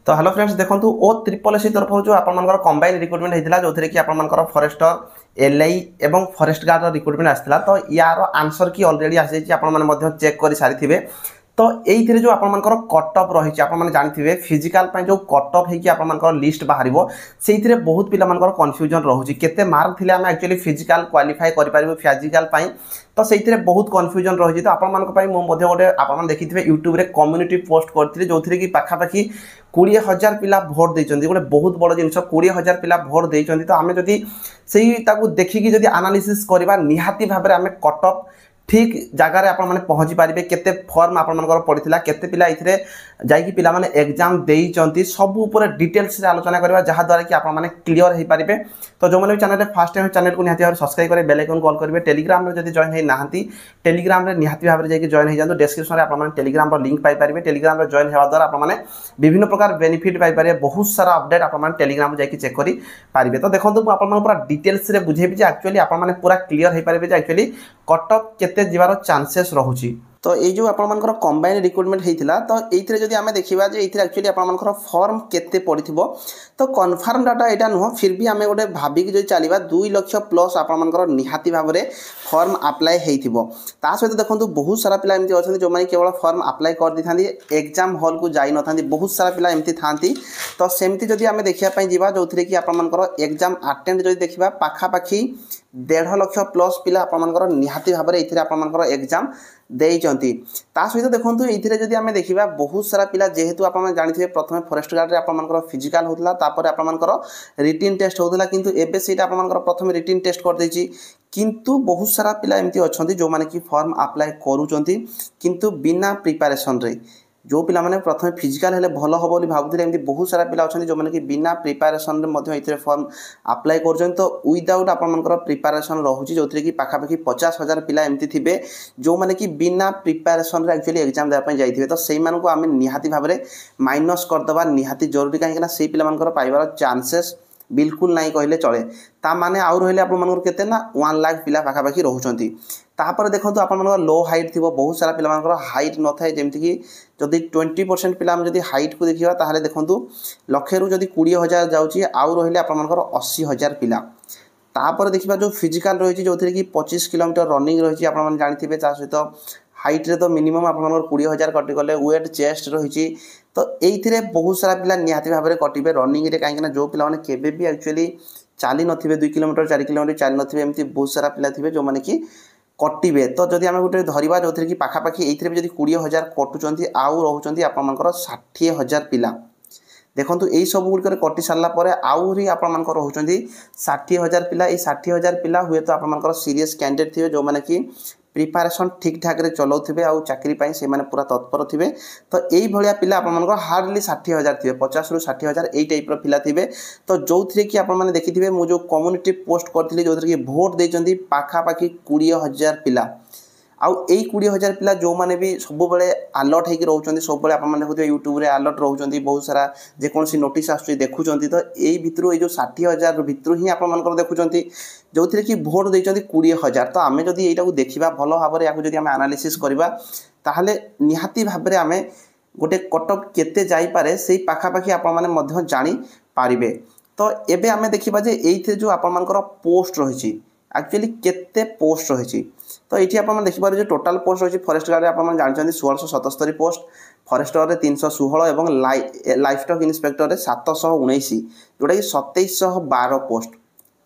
तो hello friends देखो ओ triple S तरफ जो आपर कंबाइन रिक्रुटमेंट होता जो कि आपर फॉरेस्टर एलआई एवं फॉरेस्ट गार्ड रिक्रुटमेंट आसाला तो यार आंसर की ऑलरेडी आसी आप चेक कर सारी तो ये जो आपर कट अफ रही है जानते फिजिकाल जो कट अफ होकर लिस्ट बाहर से बहुत पिला कन्फ्यूजन रोचे केते मार्क थे आम एक्चुअली फिजिकाल क्वालिफाई करें फिजिकाल तो से बहुत कन्फ्यूजन रही तो आप गोटे आप देखिए यूट्यूब रे कम्युनिटी पोस्ट करते जो कि पाखापाखि 20,000 पिला भोट देते गोटे बहुत बड़ जिन 20,000 पिला भोट देते तो आम जदि से देखिकी जदि एनालिसिस करवा निहाती भाव में आम कट अफ ठीक जगार आप पहुँची पारे केते फॉर्म आपर पड़ता केते पिला ये जाकि पिला माने एग्जाम देइचंती सब ऊपर डिटेल्स रे आलोचना करबा जहा द्वारा कि आप माने क्लियर हो पारे तो जो मैंने चैनल फर्स्ट टाइम चैनल को निहाती सब्सक्राइब करें बेल आइकन कॉल करेंगे टेलीग्राम रे जदि जॉइन है नाहंती टेलीग्राम रे निहाती भाव में जाकि जॉइन हो जातो डिस्क्रिप्शन रे आप माने टेलीग्राम रो लिंक पाई पारे टेलीग्राम रे जॉइन हेवा द्वारा आप माने विभिन्न प्रकार बेनिफिट पाई पारे बहुत सारा अपडेट आप माने टेलीग्राम रे जाकि चेक करि पारिबे तो देखंतु आप माने पूरा डिटेल्स रे बुझेबी जे एक्चुअली आप माने पूरा क्लियर हो पारे जे एक्चुअली कट ऑफ केते जिवार चांसेस रहउची तो ये जो आपर कंबाइन रिक्रुटमेंट होता तो ये जब आम देखा जे ये एक्चुअली आपर फॉर्म केते पड़ी तो कन्फर्म डाटा यहाँ नुह फिर भी आम गोटे भाविक जो चलवा 2 लाख प्लस आपर निहाती भाव में फॉर्म अप्लाई होता सहित देखो बहुत सारा पिला एमती अच्छा जो मैंने केवल फॉर्म अप्लाई कर दी था एग्जाम हॉल को जाई न था बहुत सारा पिला एमती था तो सेमती जदि आम देखापी जा जो कि आपर एग्जाम अटेंड जब देखा पाखापाखि 1.5 लाख प्लस पिला आपर निहाती भाव में ये आपर एग्जाम देइचंती ता सहित देखंतु एथिरे जदि आमे देखिबा बहुत सारा पिला जेहेतु आपण जानिथिबे प्रथमे फॉरेस्ट गार्ड रे आपनकर फिजिकल होतला तापर आपनकर रिटन टेस्ट होतला किंतु एबे सेटा आपनकर प्रथमे रिटन टेस्ट कर देछि किंतु बहुत सारा पिला एमती अछंती जो माने कि फॉर्म अप्लाई करूचंती किंतु बिना प्रिपरेशन रे जो पिला माने प्रथमे फिजिकल हेले भलो हो बोली भाबुथिले एमती बहुत सारा पिला अछंती जो माने कि बिना प्रिपरेशन रे मध्ये इथिरे फॉर्म अप्लाई करजन तो विदाउट आपनकर प्रिपरेशन रहउची जोथरे कि पाखापाखि 50,000 पिला एमती थिबे जो माने कि बिना प्रिपरेशन रे एक्चुअली एग्जाम देबा पय जाइथिबे तो सेई मानको आमे निहाती भाबरे माइनस कर दबा निहाती जरूरी काहे कि ना सेई पिला मानकर पाइबार चांसेस बिल्कुल नहीं कहले चले ता माने आउ रहिले आपन मानकर केते ना 1 लाख पिला पाखापाखि रहउचंती तापर देखंतु आपन मानकर लो हाइट थिबो बहुत सारा पिला मानकर हाइट न थाए जेमति कि जदि 20% पिला हम जदि हाइट को देखिबा ताहाले देखंतु लक्षे रु जदि 20,000 जाउची आउ रहिले आपन मानकर 80,000 पिला तापर देखिबा जो फिजिकल रहिछि जोथि कि 25 किलोमीटर रनिंग रहिछि आपन माने जानिथिबे ता सहित हाइट रे तो मिनिमम आपन 20,000 कटि गले वेट चेस्ट रहिछि तो एइथिरे बहुत सारा पिला निहाती भाबरे कटिबे रनिंग रे काहे कि ना जो पिला माने केबे भी एक्चुअली चाली नथिबे 2 किलोमीटर 4 किलोमीटर चाली नथिबे एमती बहुत सारा पिला थिबे जो माने कि कटिबे तो जदि आमे गोटे धरिबा जोथि कि पाखापाखि एइथिरे जदि 20,000 कटुचंती आउ रहउचंती आपन मानकर 60,000 पिला देखंतु एई सब गुडकर कटि सारला परे आउरी आपन मानकर रहउचंती 60,000 पिला ए 60,000 पिला हुए तो आपन मानकर सीरियस कैंडिडेट थिबे जो माने कि प्रिपरेशन ठीक ठाक रे चलाउथिबे आ चाकरी पाई से माने पूरा तत्पर थिबे तो एई भलिया पिला आपन मानकर हार्डली 60,000 थिबे 50 रु 60,000 एई टाइप रो पिला थिबे तो जोथरे कि आपन माने देखिथिबे मु जो कम्युनिटी पोस्ट करथिले जोथरे कि वोट देचंती पाखापाखि 20,000 पिला आउ एई 20,000 पिला जो माने भी सब बेले अलर्ट हेकि रहउचंती सब बेले आपन माने देखुथिबे यूट्यूब रे अलर्ट रहउचंती बहुत सारा जे कोनसी नोटिस आसुची देखुचंती तो एई भितरु ए जो 60,000 भितरु ही आपन मानकर देखुचंती जोथिरे कि वोट देचंती 20,000 तो आमे जदि एइटा को देखिबा भलो भाबरे याकु जदि आमे एनालिसिस करबा ताहाले निहाती भाबरे आमे गोटे कटअप केते जाई पारे सेई पाखापाखि आपन माने मध्य जानि पारिबे तो एबे आमे देखिबा जे एइथे जो आपन मानकर पोस्ट रहिछि एक्चुअली केते पोस्ट रहिछि तो ये आप देखिपारे जो टोटाल पोस्ट रही फॉरेस्ट गार्ड आप जानते 1677 पोस्ट फॉरेस्टर रे 316 और लाइफ स्टॉक इन्स्पेक्टर रे 719 जोटा कि 2712 पोस्ट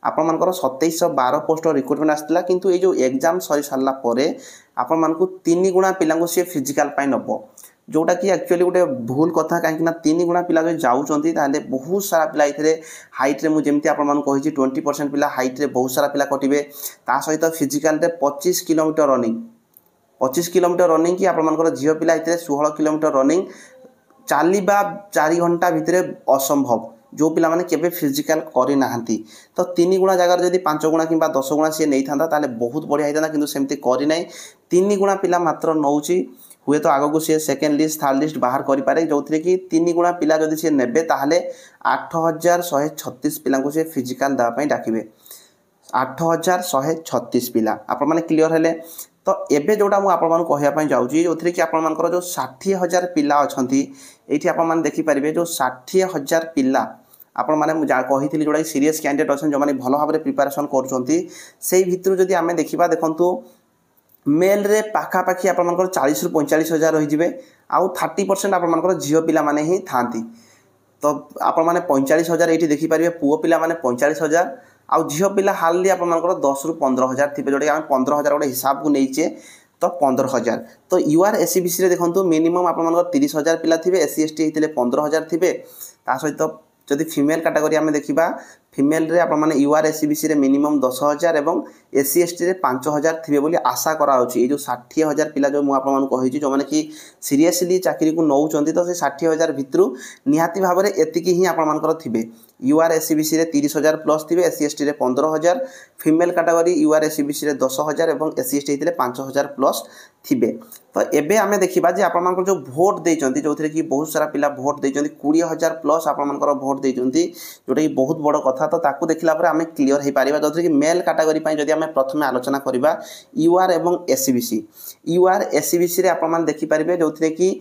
आपण 2712 पोस्ट रिक्रुटमेंट आसला किंतु ये जो एग्जाम सरी सारला परे आपण मानकु 3 गुणा पिलांको से फिजिकल पाई नबो जोटा कि एक्चुअली गोटे भूल कथा कहीं 3 गुणा पिला जो जाऊँगी ताले बहुत सारा पिला ये हाइट रे मुझे आपको कही 20% पिला हाइट रे बहुत सारा पिला कटिबे ता सहित फिजिकल रे 25 किलोमीटर रनिंग 25 किलोमीटर रनिंग कि आपर झील पिला ये 16 किलोमीटर रनिंग चलवा 4 घंटा भितर असंभव जो पिला माने केबे फिजिकल करि नाहंती तो 3 गुणा जगह जदि 5 गुणा किंबा 10 गुणा सी नहीं था ताले बहुत बढ़िया होता किंतु सेमती करि नै 3 गुणा पिला मात्र नौची हुए तो आगो को सी सेकेंड लिस्ट थर्ड लिस्ट बाहर करें जो कि 3 गुणा पिला जदि सी नेबे ताहले 8,136 पिला से फिजिकल देवाई डाकिबे 8,136 पिला आपण माने क्लियर हेले तो एबे जोटा मु आपण मानक कहया पई जाउची जोथरे कि आपण मानकर जो 60,000 पिला अछंती एठी आपण मान देखि परिबे जो 60,000 पिला आपण माने मु जा कहिथिली जोडा सीरियस कैंडिडेट अछन जो माने भलो भाबरे प्रिपरेशन करछंती सेही भितरु जदि आमे देखिबा देखंतु मेल रे पाखा पाखी आपण मानकर 40 रु 45,000 रहि जिवे आउ 30% आपण मानकर जियो पिला माने ही थांती तो आपण माने 45,000 एठी देखि परिबे पुओ पिला माने 45,000 आउ झियो पिला हालली आपण मानकर 10 रु 15,000 थिबे जोडे हम 15,000 गोटे हिसाब को नैचे तो 15,000 तो यूआर एससीबीसी रे देखंतु मिनिमम आपण मानकर 30,000 पिला थिबे एससी एसटी हेतिले 15,000 थिबे ता सहित जदि फीमेल कैटेगरी आमे देखिबा फीमेल रे आपण माने यूआर एससीबीसी रे मिनिमम 10,000 एवं एससी एसटी रे 5,000 थिबे बोली आशा करा होची ए जो 60,000 पिला जो मु आपण माने कहिची जो माने कि सीरियसली चाकरी को नौ चंती तो से 60,000 भितरु निहाती भाबरे एतिकी ही आपण मानकर थिबे यूआर एससीबीसी रे 30,000 प्लस थिबे एससी एसटी रे 15,000 फीमेल कैटेगरी यूआर एससीबीसी रे 10,000 एवं एससी एसटी हेतिले 5,000 प्लस थिबे तो एबे आमे देखिबा जे आपण मानकर जो वोट देचंती जोथरे कि बहुत सारा पिला वोट देचंती 20,000 प्लस आपण मानकर वोट देचंती जोटा कि बहुत बड़ कथा तो ताकू देखिला पर आमे क्लियर हे पारिबा जोथरे कि मेल कैटेगरी पई जदि आमे प्रथमे आलोचना करिबा यूआर एवं एससीबीसी यूआर एससीबीसी रे आपण मान देखि पारिबे जोथरे कि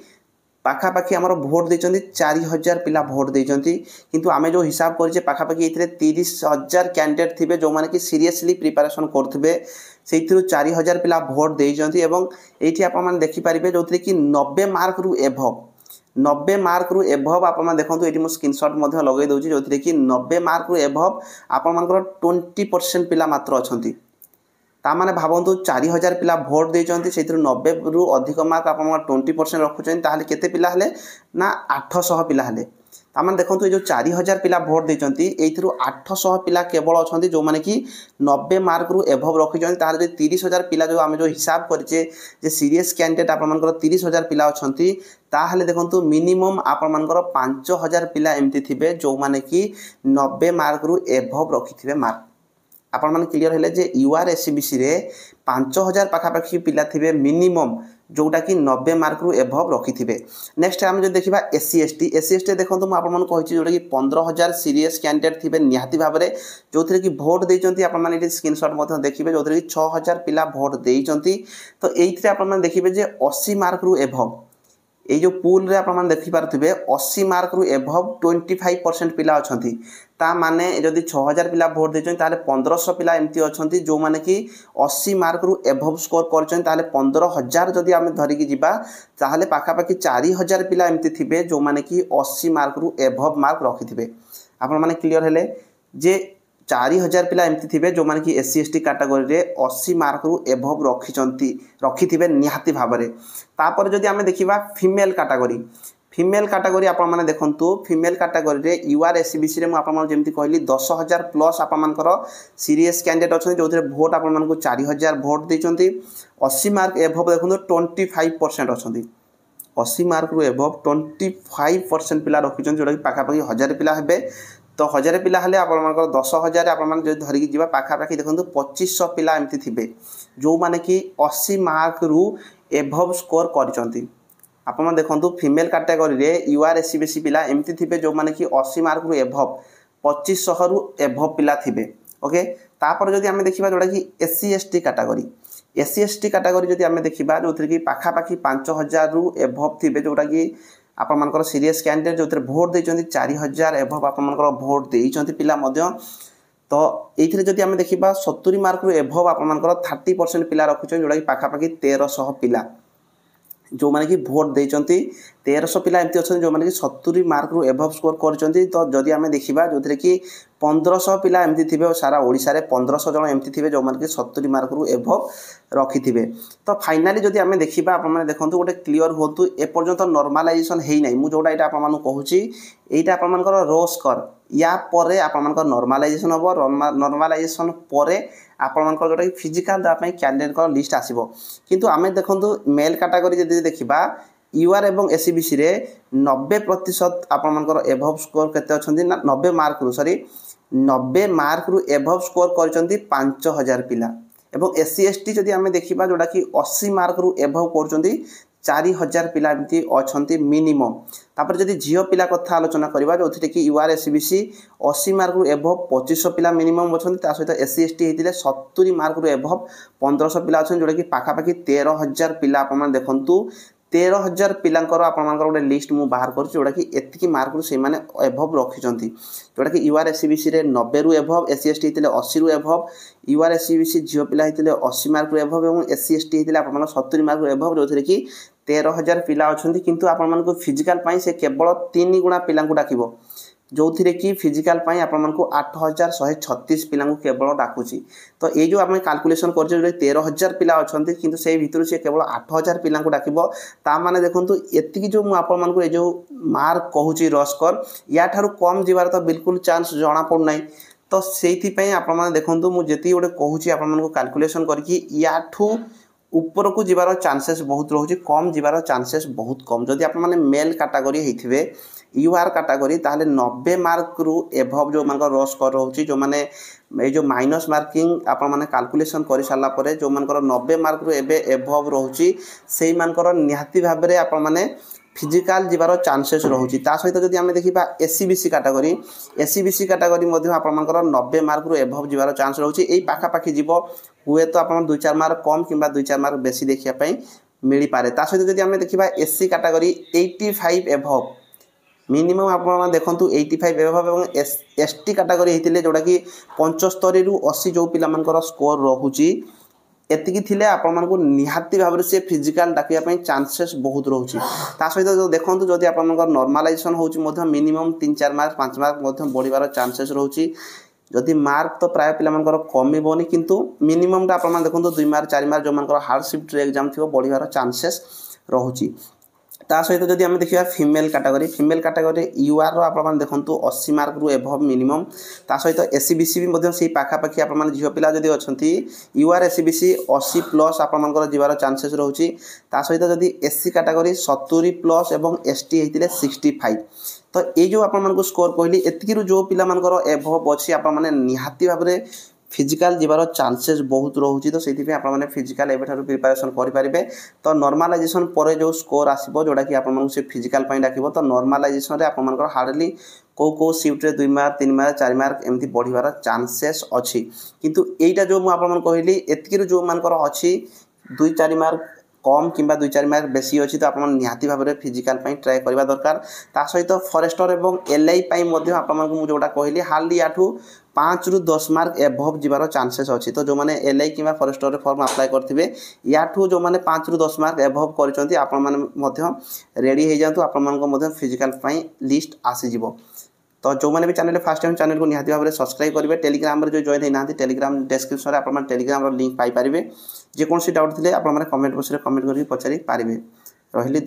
पाखा पाखी हमर वोट देचंती 4,000 पिला वोट देचंती किंतु आमे जो हिसाब करजे पाखा पाखी एथिरे 30,000 कैंडिडेट थिबे जो माने कि सीरियसली प्रिपरेशन करथबे सेथिरु 4,000 पिला वोट देचंती एवं एठी आपण मान देखि पारिबे जोथरे कि 90 मार्क रु एभव 90 मार्क रु एभव आपण मान देखंतु एठी मो स्क्रीनशॉट मध्ये लगै दउची जोथरे कि 90 मार्क रु एभव आपण मानकर 20% पिला मात्र अछंती ता माने भाबंतु 4,000 पिला वोट देचंती सेथिरु 90 रु अधिक मार्क आपण 20% रखुचंती ताले केते पिला हले ना 800 पिला हले ता माने देखंतु ए जो 4,000 पिला वोट देचंती एथिरु 800 पिला केवल अछंती जो माने कि 90 मार्क रु एभव रखिचंती ताले 30,000 पिला जो आमे जो हिसाब करचे जे सीरियस कैंडिडेट आपण मानकर 30,000 पिला अछंती ताहले देखंतु मिनिमम आपण मानकर 5,000 पिला एमती थिबे जो माने कि 90 मार्क रु एभव रखिथिबे मार्क आपण माने क्लियर हेले जे यूआर एससीबीसी रे 5,000 पाखा पाखी पिला थिबे मिनिमम जोटा कि 90 मार्क रु एभव रखिथिबे नेक्स्ट हम जो देखिबा एससी एसटी देखंतु म आपण माने कहिछि जोटा कि 15,000 सीरियस कैंडिडेट थिबे निहाती भाबरे जोथरे कि वोट देचंती आपण माने स्क्रीनशॉट मध्ये देखिबे जोथरे कि 6,000 पिला वोट देचंती तो एइथरे आपण माने देखिबे जे 80 मार्क रु एभव ए जो पूल रे आपण माने देखि पारथिबे 80 मार्क रु एभव 25% पिला अछंती ता माने जदि 6,000 पिला वोट देचन ताले 1,500 पिला एमती अछंती जो माने कि 80 मार्क रु एभव स्कोर करचन ताले 15,000 जदि आमे धरि कि जिबा ताले पाखा पाखी 4,000 पिला एमती थिबे जो माने कि 80 मार्क रु एभव मार्क रखिथिबे आपण माने क्लियर हेले जे 4,000 पिला एमती थिबे जो माने कि एससी एसटी कैटेगरी रे 80 मार्क रु एभव रखिथिबे निहाती भाबरे तापर जदि आमे देखिबा फीमेल कैटेगरी आपण माने देखंतु फीमेल कैटेगरी रे यूआर एससीबीसी रे म आपण माने जेमति कहली 10,000 प्लस आपण मानकर सीरियस कैंडिडेट अछन जोथरे वोट आपण मानको 4,000 वोट देचंती 80 मार्क एभव देखंतु 25% अछंती 80 मार्क रु एभव 25% पिला रखिचन जोटा कि पाखा पाखी 1,000 पिला हेबे तो 1,000 पिला हले आपण मानकर 10,000 आपण मान जे धरि कि जिबा पाखा पाखी देखंतु 2,500 पिला एमति थिबे जो माने कि 80 मार्क रु एभव स्कोर करिसंती आपण मान देखंतु फीमेल कैटेगरी रे यूआर एससीबीसी पिला एमति थिबे जो माने कि 80 मार्क रु एभव 2,500 रु एभव पिला थिबे ओके तापर जदि आमे देखिबा जोडा कि एससी एसटी कैटेगरी जदि आमे देखिबा जोथि कि पाखा पाखी 5,000 रु एभव थिबे जोडा कि आपण मानकर सीरियस कैंडिडेट जोथरे वोट देचंती 4,000 एभव आपण मानकर वोट देइचंती पिला मध्य तो एथिरे जदि आमे देखिबा 70 मार्क रु एभव आपण मानकर 30% पिला रखुचन जोडा कि पाखा पाखी 1,300 पिला जो माने कि वोट देचंती 1,300 पिला एमती अछन जो माने कि 70 मार्क रु एभव स्कोर करचंती तो जदि आमे देखिबा जोथरे कि 1,500 पिला एमती थिबे सारा ओडिसा रे 1,500 जण एमती थिबे जो माने कि 70 मार्क रु एभव रखिथिबे तो फाइनली जदि आमे देखिबा आपण माने देखंतु गोटे क्लियर होतु ए पर्यंत नॉर्मलाइजेशन हेइ नै मु जोडा एटा आपण मानु कहूची एटा आपण मानकर रो स्कोर या परे आपण मानकर नॉर्मलाइजेशन होबो नॉर्मलाइजेशन परे आपण मानकर जोटा फिजिकल दा पई कैंडिडेट को लिस्ट आसीबो किंतु आमे देखंतु मेल कैटेगरी जदि देखिबा यूआर एवं एससीबीसी रे 90% आपण मानकर एभव स्कोर केते अछंती ना 90 मार्क रु सॉरी 90 मार्क रु एभव स्कोर करचंती 5,000 पिला एवं एससी एसटी जदि आमे देखिबा जोटा कि 80 मार्क रु एभव करचंती 4000 पिला एमती अछंती मिनिमम। तापर जदि झियो पिला कथा आलोचना करबा जोथिरे कि यूआर एससीबीसी 80 मार्क रु एबव 2500 पिला मिनिमम अछंती ता सहित एससी एसटी हेतिले 70 मार्क रु एबव 1500 पिला अछन जोडा कि पाखा पाखी 13000 पिला आपन देखंतु 13000 पिलांकर आपनकर गोटे लिस्ट मु बाहर कर जोडा कि एतिकी मार्क रु से माने एबव रखिसंती जोडा कि यूआर एससीबीसी रे 90 रु एबव एससी एसटी हेतिले 80 रु एबव यूआर एससीबीसी झियो पिला हेतिले 80 मार्क रु एबव एवं एससी एसटी हेतिले आपन 70 मार्क रु एबव जोथिरे कि 13000 पिला अछंती किंतु आपन को फिजिकल पई से केवल 3 गुणा पिला को डाकिबो जो थिरे कि फिजिकल पई आपन को 8136 पिला को केवल डाकुची। तो ये जो आपण कैलकुलेशन करछे जो 13000 पिला अछंती किंतु से भितर से केवल 8000 पिला को डाकिबो ता माने देखंतु एतिकी जो मु आपन को ए जो मार्क कहूची रस्कर या थारु कम जिवार तो बिल्कुल चांस जणा पड़ नै। तो सेथि पई आपण माने देखंतु मु जेति गोटे कहूची आपन को कैलकुलेशन करकी याठू ऊपर को जीवार चांसेस बहुत रोचे कम जीवार चांसेस बहुत कम। जदि आप माने मेल कैटेगरी हेथिबे यूआर कैटेगरी ताले 90 मार्क रु एभव जो मान रो स्कोर रोची जो माने ए जो माइनस मार्किंग आप माने कैलकुलेशन करि साला परे जो मान 90 मार्क रु एबे एभव रोची सेही मान निहाती भाबरे आप माने फिजिकल जीवार चांसेस रोची। ता सहित जदि आमे देखिबा एससीबीसी कैटेगरी मध्ये आपण मानकर 90 मार्क रु एभव जीवार चांस रोची। एई पाखा पाखी जीवो हुए तो आपण 2-4 मार्क कम किंबा 2-4 मार्क बेसी देखिया पई मिली पारे। ता सहित जदि आमे देखिबा एससी कैटेगरी 85 एभव मिनिमम आपण देखंतु 85 एभव एवं एसटी कैटेगरी हेतिले जोडा कि 75 रु 80 जो पिला मानकर स्कोर रहूची एतिकी थिले आपण मानको निहाती भाबरे से फिजिकल डाकिया पई चांसेस बहुत रहूची। ता सहित जो देखंतु जदि आपण मानकर नॉर्मलाइजेशन होउची मध्ये मिनिमम 3-4 मार्क 5 मार्क मध्ये बढ़िबार चांसेस रहूची। जदि मार्क तो प्राय पिला मानकर कमिबोनी किंतु मिनिमम ता आपण देखंतु 2 मार्क 4 मार्क जो मानकर हार्ड शिफ्ट एग्जाम थिबो बढ़िबार चांसेस रहूची। ता सहित जदि आमे देखिबा फीमेल कैटेगरी यूआर रो आपण देखंतु 80 मार्क रु एभव मिनिमम। ता सहित एससीबीसी भी मध्ये सेही पाखा पाखी आपण झियो पिला जदि अछंती यूआर एससीबीसी 80 प्लस आपण मानकर जीवार चांसेस रहूची। ता सहित जदि एससी कैटेगरी 70 प्लस एवं एसटी हेतिले 65। तो ये जो आपण मानको स्कोर कहली एतिकी रु जो पिला मानकर एभव अछि आपण माने निहाती भाबरे फिजिकल जीवार चांसेस बहुत रहूची। तो सेति पे आपण माने फिजिकल एबेठारु प्रिपरेशन करि परिबे। तो नॉर्मलाइजेशन परे जो स्कोर आसीबो जोडा कि आपण मानको से फिजिकल पई डाकिबो तो नॉर्मलाइजेशन रे आपण मानकर हार्डली को शिफ्ट रे 2 मार्क 3 मार्क 4 मार्क एमती बढ़िबार चांसेस अछि। किंतु एटा जो मु आपण मानको कहली एतिकी रु जो मानकर अछि 2-4 मार्क कम किंबा 2-4 मार्क बेसी अछि तो आपण निहाती भाबरे फिजिकल पई ट्राई करबा दरकार। ता सहित फॉरेस्टर एवं एलआई पई मध्ये आपण मानको मु जोडा कहली हार्डली आठू 5 रु 10 मार्क एभव जीवार चांसेस अछि। तो जो माने एलआई किंबा फॉरेस्टर रे फॉर्म अप्लाई करथिबे याठू जो माने 5 रु 10 मार्क एभव करिसंती आपण माने मध्ये रेडी हे जांतु आपण मानको मध्ये फिजिकल पई लिस्ट आसी जिवो। तो जो माने भी चैनल फर्स्ट टाइम चैनल को निहाती भाबरे सब्सक्राइब करिवे। टेलीग्राम रे जो जॉइन हे नांती टेलीग्राम डिस्क्रिप्शन रे आपण माने टेलीग्राम रो लिंक पाई परिबे। जे कोनसी डाउट थिले आपण माने कमेंट बॉक्स रे कमेंट करि पचारि पारिबे। रहिली।